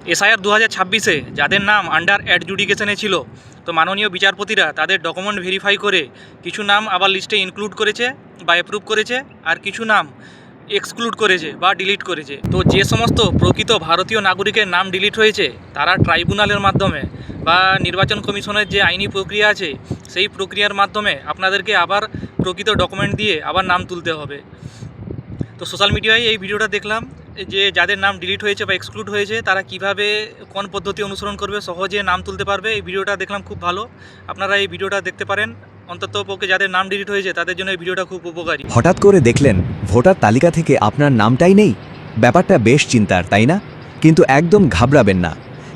SIR 2026-এ যাদের নাম under অ্যাডজুডিকেশনে ছিল, তো মাননীয় বিচারপতিরা তাদের ডকুমেন্ট ভেরিফাই করে কিছু নাম আবার লিস্টে ইনক্লুড করেছে বা অ্যাপ্রুভ করেছে, আর কিছু নাম এক্সক্লুড করেছে বা ডিলিট করেছে। তো যে সমস্ত প্রকৃত ভারতীয় নাগরিকের নাম ডিলিট হয়েছে, তারা ট্রাইব্যুনালের মাধ্যমে বা নির্বাচন কমিশনের যে আইনি প্রক্রিয়া আছে, সেই প্রক্রিয়ার মাধ্যমে আপনাদেরকে আবার প্রকৃত ডকুমেন্ট দিয়ে আবার নাম তুলতে হবে। তো সোশ্যাল মিডিয়ায় এই ভিডিওটা দেখলাম যে যাদের নাম ডিলিট হয়েছে বা এক্সক্লুড হয়েছে, তারা কিভাবে কোন পদ্ধতি অনুসরণ করবে সহজে নাম তুলতে পারবে। এই ভিডিওটা দেখলাম খুব ভালো, আপনারা এই ভিডিওটা দেখতে পারেন। অন্তত পক্ষে যাদের নাম ডিলিট হয়েছে তাদের জন্য এই ভিডিওটা খুব উপকারী। হঠাৎ করে দেখলেন ভোটার তালিকা থেকে আপনার নামটাই নেই, ব্যাপারটা বেশ চিন্তার, তাই না? কিন্তু একদম ঘাবড়াবেন না।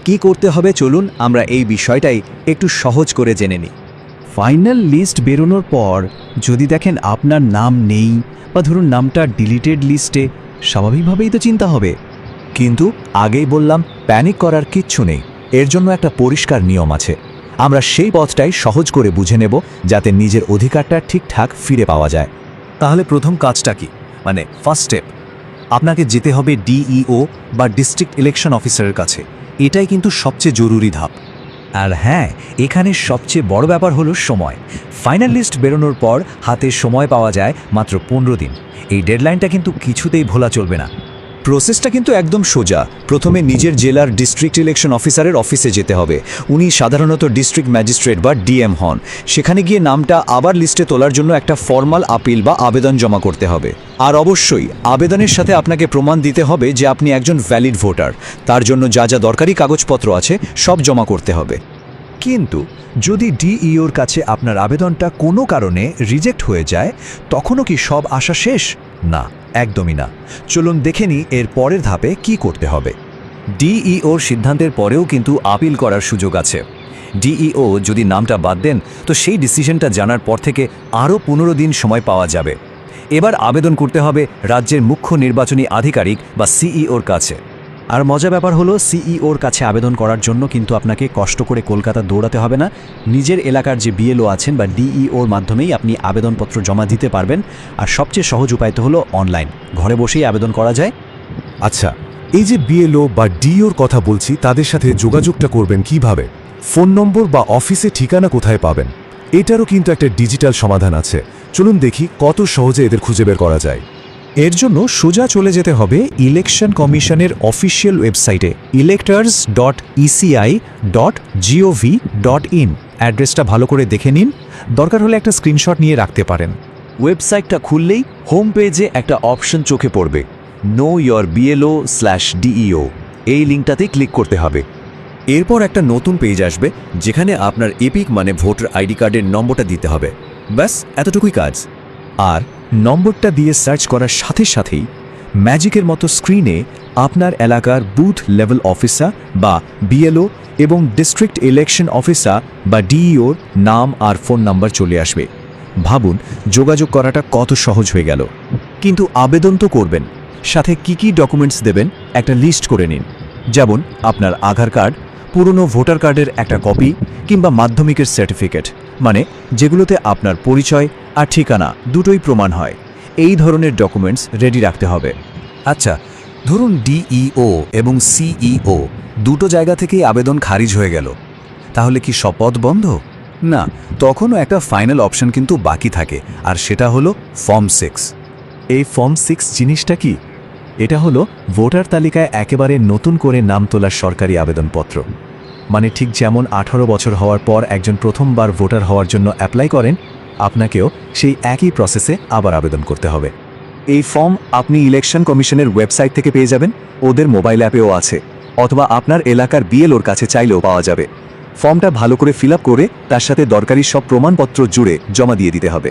কি করতে হবে চলুন আমরা এই বিষয়টাই একটু সহজ করে জেনে নিই। ফাইনাল লিস্ট বেরোনোর পর যদি দেখেন আপনার নাম নেই বা ধরুন নামটা ডিলিটেড লিস্টে, স্বাভাবিকভাবেই তো চিন্তা হবে। কিন্তু আগেই বললাম, প্যানিক করার কিচ্ছু নেই। এর জন্য একটা পরিষ্কার নিয়ম আছে। আমরা সেই পথটাই সহজ করে বুঝে নেব যাতে নিজের অধিকারটা ঠিকঠাক ফিরে পাওয়া যায়। তাহলে প্রথম কাজটা কি, মানে ফার্স্ট স্টেপ, আপনাকে যেতে হবে ডিইও বা ডিস্ট্রিক্ট ইলেকশন অফিসারের কাছে। এটাই কিন্তু সবচেয়ে জরুরি ধাপ। আর হ্যাঁ, এখানে সবচেয়ে বড় ব্যাপার হলো সময়। ফাইনাল লিস্ট বেরোনোর পর হাতে সময় পাওয়া যায় মাত্র 15 দিন। এই ডেডলাইনটা কিন্তু কিছুতেই ভোলা চলবে না। প্রসেসটা কিন্তু একদম সোজা। প্রথমে নিজের জেলার ডিস্ট্রিক্ট ইলেকশন অফিসারের অফিসে যেতে হবে। উনি সাধারণত ডিস্ট্রিক্ট ম্যাজিস্ট্রেট বা ডিএম হন। সেখানে গিয়ে নামটা আবার লিস্টে তোলার জন্য একটা ফর্মাল আপিল বা আবেদন জমা করতে হবে। আর অবশ্যই আবেদনের সাথে আপনাকে প্রমাণ দিতে হবে যে আপনি একজন ভ্যালিড ভোটার। তার জন্য যা যা দরকারি কাগজপত্র আছে সব জমা করতে হবে। কিন্তু যদি ডিইওর কাছে আপনার আবেদনটা কোনো কারণে রিজেক্ট হয়ে যায়, তখনও কি সব আশা শেষ? না, একদমই না। চলুন দেখে নিই এর পরের ধাপে কি করতে হবে। ডিইওর সিদ্ধান্তের পরেও কিন্তু আপিল করার সুযোগ আছে। ডিইও যদি নামটা বাদ দেন, তো সেই ডিসিশনটা জানার পর থেকে আরও 15 দিন সময় পাওয়া যাবে। এবার আবেদন করতে হবে রাজ্যের মুখ্য নির্বাচনী আধিকারিক বা সিইওর কাছে। আর মজা ব্যাপার হলো, সিইওর কাছে আবেদন করার জন্য কিন্তু আপনাকে কষ্ট করে কলকাতা দৌড়াতে হবে না। নিজের এলাকার যে বিএলও আছেন বা ডিইওর মাধ্যমেই আপনি আবেদনপত্র জমা দিতে পারবেন। আর সবচেয়ে সহজ উপায় তো হলো অনলাইন, ঘরে বসেই আবেদন করা যায়। আচ্ছা, এই যে বিএলও বা ডিওর কথা বলছি, তাদের সাথে যোগাযোগটা করবেন কিভাবে? ফোন নম্বর বা অফিসে ঠিকানা কোথায় পাবেন? এটারও কিন্তু একটা ডিজিটাল সমাধান আছে। চলুন দেখি কত সহজে এদের খুঁজে বের করা যায়। এর জন্য সোজা চলে যেতে হবে ইলেকশন কমিশনের অফিসিয়াল ওয়েবসাইটে electors.eci.gov.in। অ্যাড্রেসটা ভালো করে দেখে নিন, দরকার হলে একটা স্ক্রিনশট নিয়ে রাখতে পারেন। ওয়েবসাইটটা খুললেই হোম পেজে একটা অপশন চোখে পড়বে, নো ইয়োর BLO/DEO। এই লিঙ্কটাতে ক্লিক করতে হবে। এরপর একটা নতুন পেজ আসবে যেখানে আপনার এপিক মানে ভোটার আইডি কার্ডের নম্বরটা দিতে হবে। ব্যাস এতটুকুই কাজ। আর নম্বরটা দিয়ে সার্চ করার সাথে সাথেই ম্যাজিকের মতো স্ক্রিনে আপনার এলাকার বুথ লেভেল অফিসার বা বিএলও এবং ডিস্ট্রিক্ট ইলেকশন অফিসার বা ডিইওর নাম আর ফোন নাম্বার চলে আসবে। ভাবুন যোগাযোগ করাটা কত সহজ হয়ে গেল। কিন্তু আবেদন তো করবেন, সাথে কি কি ডকুমেন্টস দেবেন একটা লিস্ট করে নিন। যেমন আপনার আধার কার্ড, পুরনো ভোটার কার্ডের একটা কপি কিংবা মাধ্যমিকের সার্টিফিকেট, মানে যেগুলোতে আপনার পরিচয় আর ঠিকানা দুটোই প্রমাণ হয়। এই ধরনের ডকুমেন্টস রেডি রাখতে হবে। আচ্ছা, ধরুন ডিইও এবং সিইও দুটো জায়গা থেকেই আবেদন খারিজ হয়ে গেল, তাহলে কি সব পদ বন্ধ? না, তখনও একটা ফাইনাল অপশন কিন্তু বাকি থাকে, আর সেটা হলো ফর্ম 6। এই ফর্ম 6 জিনিসটা কি? এটা হলো ভোটার তালিকায় একেবারে নতুন করে নাম তোলার সরকারি আবেদনপত্র। মানে ঠিক যেমন 18 বছর হওয়ার পর একজন প্রথমবার ভোটার হওয়ার জন্য অ্যাপ্লাই করেন, আপনাকেও সেই একই প্রসেসে আবার আবেদন করতে হবে। এই ফর্ম আপনি ইলেকশন কমিশনের ওয়েবসাইট থেকে পেয়ে যাবেন, ওদের মোবাইল অ্যাপেও আছে, অথবা আপনার এলাকার বিএলওর কাছে চাইলেও পাওয়া যাবে। ফর্মটা ভালো করে ফিল আপ করে তার সাথে দরকারি সব প্রমাণপত্র জুড়ে জমা দিয়ে দিতে হবে।